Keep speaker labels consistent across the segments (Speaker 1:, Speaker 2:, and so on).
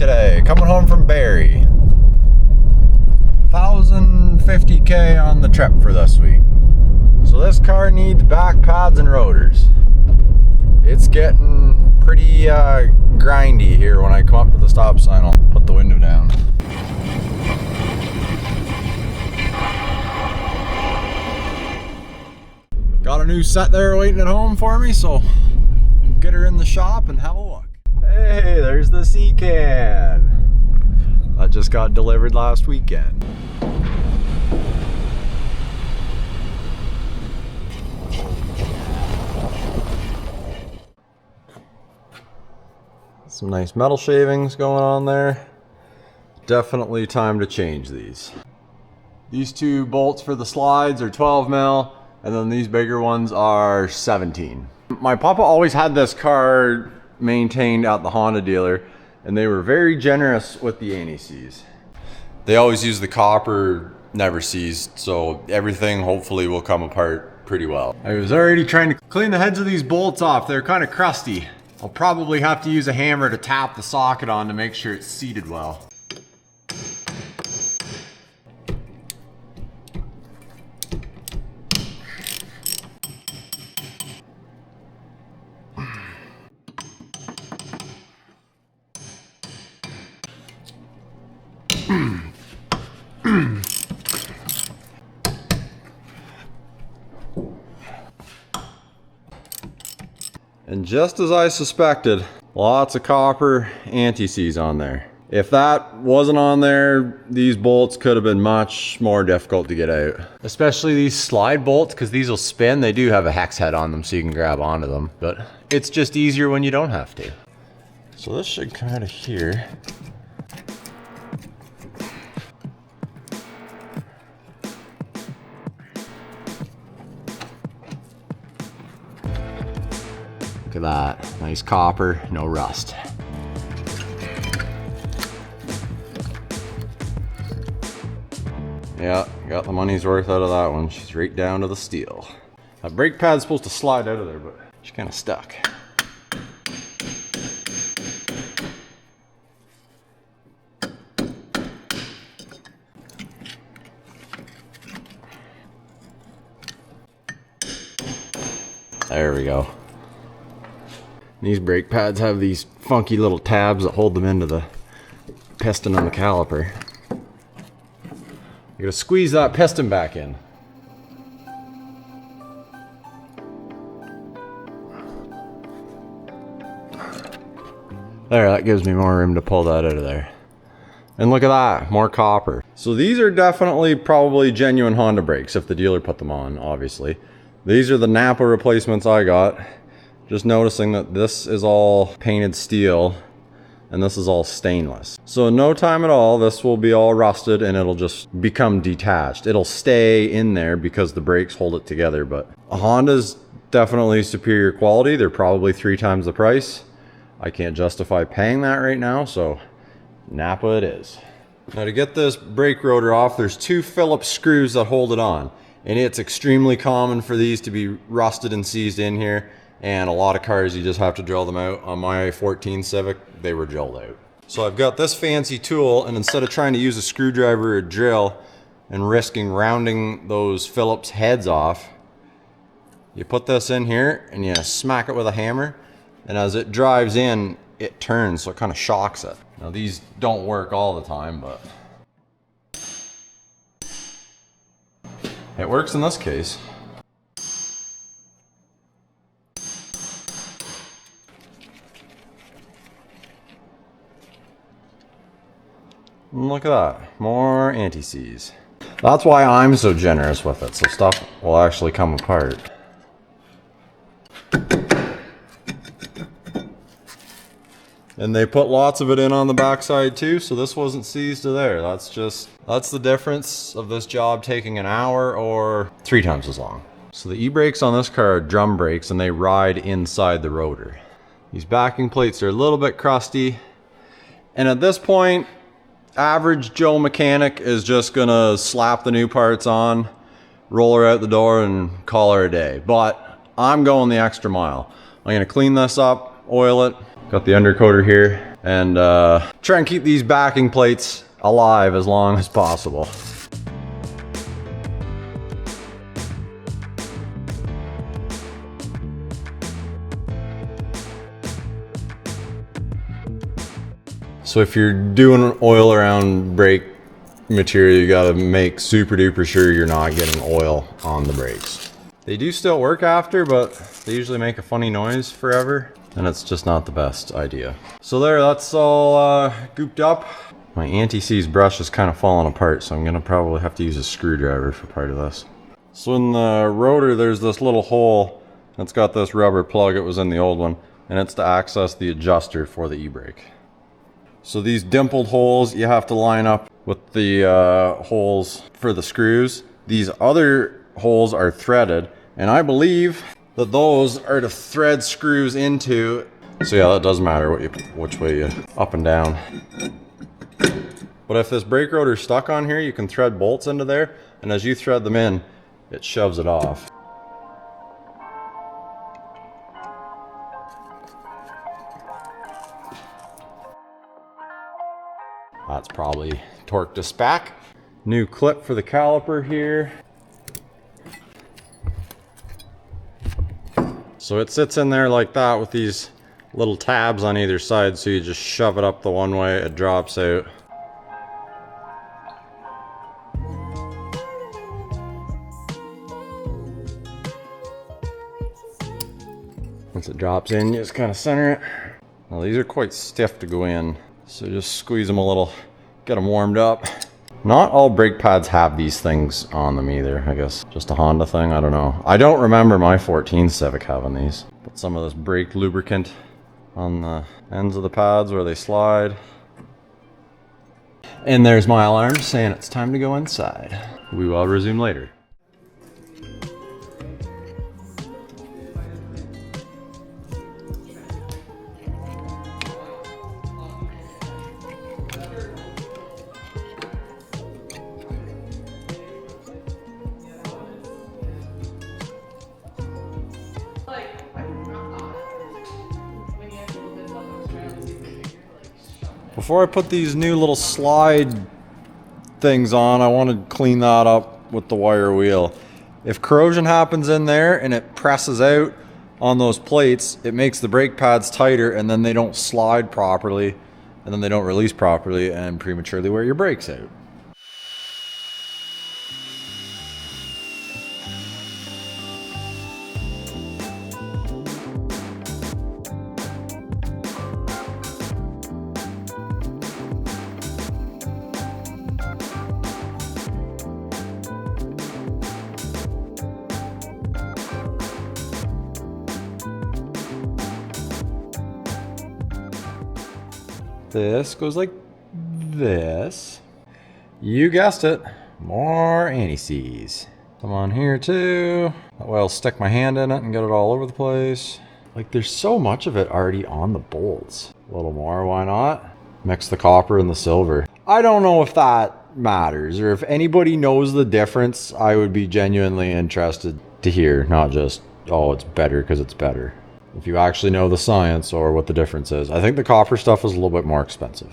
Speaker 1: today, coming home from Barrie. 1,050K on the trip for this week. So this car needs back pads and rotors. It's getting pretty grindy here when I come up to the stop sign. I'll put the window down. Got a new set there waiting at home for me, so get her in the shop and have a look. Hey, there's the C-Can. That just got delivered last weekend. Some nice metal shavings going on there. Definitely time to change these. These two bolts for the slides are 12 mil, and then these bigger ones are 17. My papa always had this car maintained at the Honda dealer, and they were very generous with the anti-seize. They always use the copper, never seized, so everything hopefully will come apart pretty well. I was already trying to clean the heads of these bolts off. They're kind of crusty. I'll probably have to use a hammer to tap the socket on to make sure it's seated well. And just as I suspected, lots of copper anti-seize on there. If that wasn't on there, these bolts could have been much more difficult to get out. Especially these slide bolts, because these will spin. They do have a hex head on them so you can grab onto them, but it's just easier when you don't have to. So this should come out of here. Look at that, nice copper, no rust. Yeah, got the money's worth out of that one. She's right down to the steel. That brake pad's supposed to slide out of there, but she's kind of stuck. There we go. These brake pads have these funky little tabs that hold them into the piston on the caliper. You gotta squeeze that piston back in. There, that gives me more room to pull that out of there. And look at that, more copper. So these are definitely probably genuine Honda brakes if the dealer put them on, obviously. These are the Napa replacements I got. Just noticing that this is all painted steel and this is all stainless. So in no time at all, this will be all rusted and it'll just become detached. It'll stay in there because the brakes hold it together, but Honda's definitely superior quality. They're probably 3 times the price. I can't justify paying that right now, so Napa it is. Now to get this brake rotor off, there's 2 Phillips screws that hold it on. And it's extremely common for these to be rusted and seized in here. And a lot of cars, you just have to drill them out. On my 14 Civic, they were drilled out. So I've got this fancy tool, and instead of trying to use a screwdriver or drill and risking rounding those Phillips heads off, you put this in here and you smack it with a hammer, and as it drives in, it turns, so it kind of shocks it. Now these don't work all the time, but it works in this case. And look at that, more anti-seize. That's why I'm so generous with it, so stuff will actually come apart. And they put lots of it in on the backside too, so this wasn't seized to there. That's the difference of this job taking an hour or 3 times as long. So the e-brakes on this car are drum brakes and they ride inside the rotor. These backing plates are a little bit crusty. And at this point, average Joe mechanic is just gonna slap the new parts on, roll her out the door and call her a day. But I'm going the extra mile. I'm gonna clean this up, oil it. Got the undercoater here. and try and keep these backing plates alive as long as possible. So if you're doing an oil around brake material, you gotta make super duper sure you're not getting oil on the brakes. They do still work after, but they usually make a funny noise forever, and it's just not the best idea. So there, that's all gooped up. My anti-seize brush is kind of falling apart, so I'm gonna probably have to use a screwdriver for part of this. So in the rotor, there's this little hole that's got this rubber plug. It was in the old one, and it's to access the adjuster for the e-brake. So these dimpled holes, you have to line up with the holes for the screws. These other holes are threaded, and I believe that those are to thread screws into. So yeah, that does matter which way you up and down. But if this brake rotor's stuck on here, you can thread bolts into there, and as you thread them in, it shoves it off. That's probably torqued us back. New clip for the caliper here. So it sits in there like that with these little tabs on either side, so you just shove it up the one way, it drops out. Once it drops in, you just kind of center it. Now these are quite stiff to go in, so just squeeze them a little, get them warmed up. Not all brake pads have these things on them either, I guess. Just a Honda thing, I don't know. I don't remember my 14 Civic having these. Put some of this brake lubricant on the ends of the pads where they slide. And there's my alarm saying it's time to go inside. We will resume later. Before I put these new little slide things on, I want to clean that up with the wire wheel. If corrosion happens in there and it presses out on those plates, it makes the brake pads tighter, and then they don't slide properly, and then they don't release properly and prematurely wear your brakes out. This goes like this. You guessed it, more anti-seize. Some on here too. That way I'll stick my hand in it and get it all over the place. Like, there's so much of it already on the bolts. A little more, why not? Mix the copper and the silver. I don't know if that matters, or if anybody knows the difference. I would be genuinely interested to hear, not just, oh, it's better because it's better. If you actually know the science or what the difference is. I think the copper stuff is a little bit more expensive.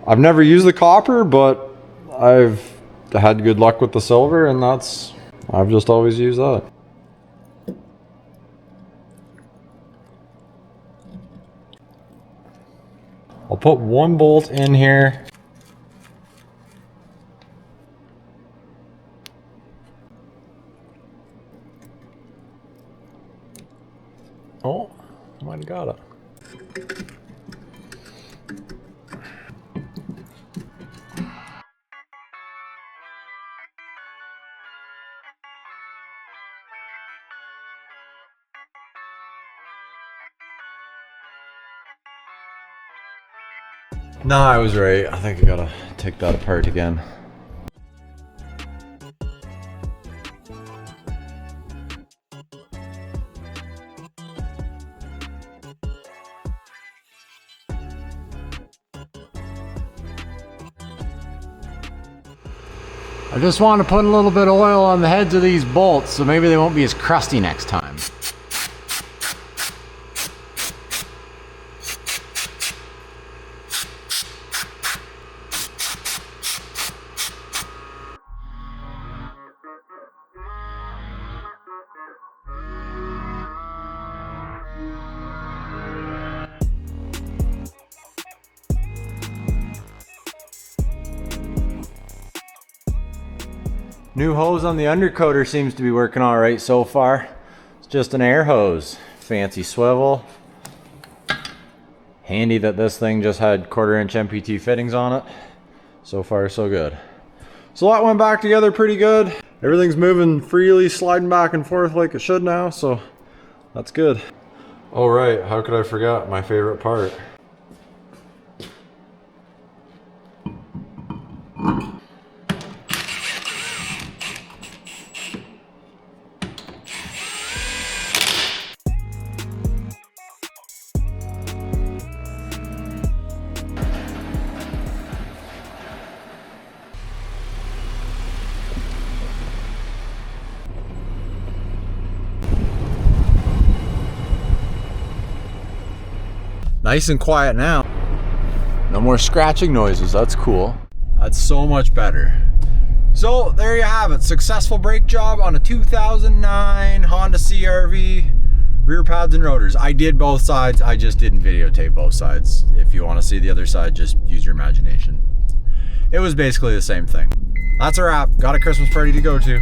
Speaker 1: I've never used the copper, but I've had good luck with the silver, and I've just always used that. I'll put one bolt in here. Oh, might have got it. No, I was right. I think I gotta take that apart again.
Speaker 2: I just want to put a little bit of oil on the heads of these bolts so maybe they won't be as crusty next time. New hose on the undercoater seems to be working all right so far. It's just an air hose. Fancy swivel. Handy that this thing just had 1/4 inch MPT fittings on it. So far so good. So that went back together pretty good. Everything's moving freely, sliding back and forth like it should now, so that's good.
Speaker 1: Oh right, how could I forget my favorite part?
Speaker 2: Nice and quiet now. No more scratching noises, that's cool. That's so much better. So there you have it, successful brake job on a 2009 Honda CRV, rear pads and rotors. I did both sides, I just didn't videotape both sides. If you want to see the other side, just use your imagination. It was basically the same thing. That's a wrap, got a Christmas party to go to.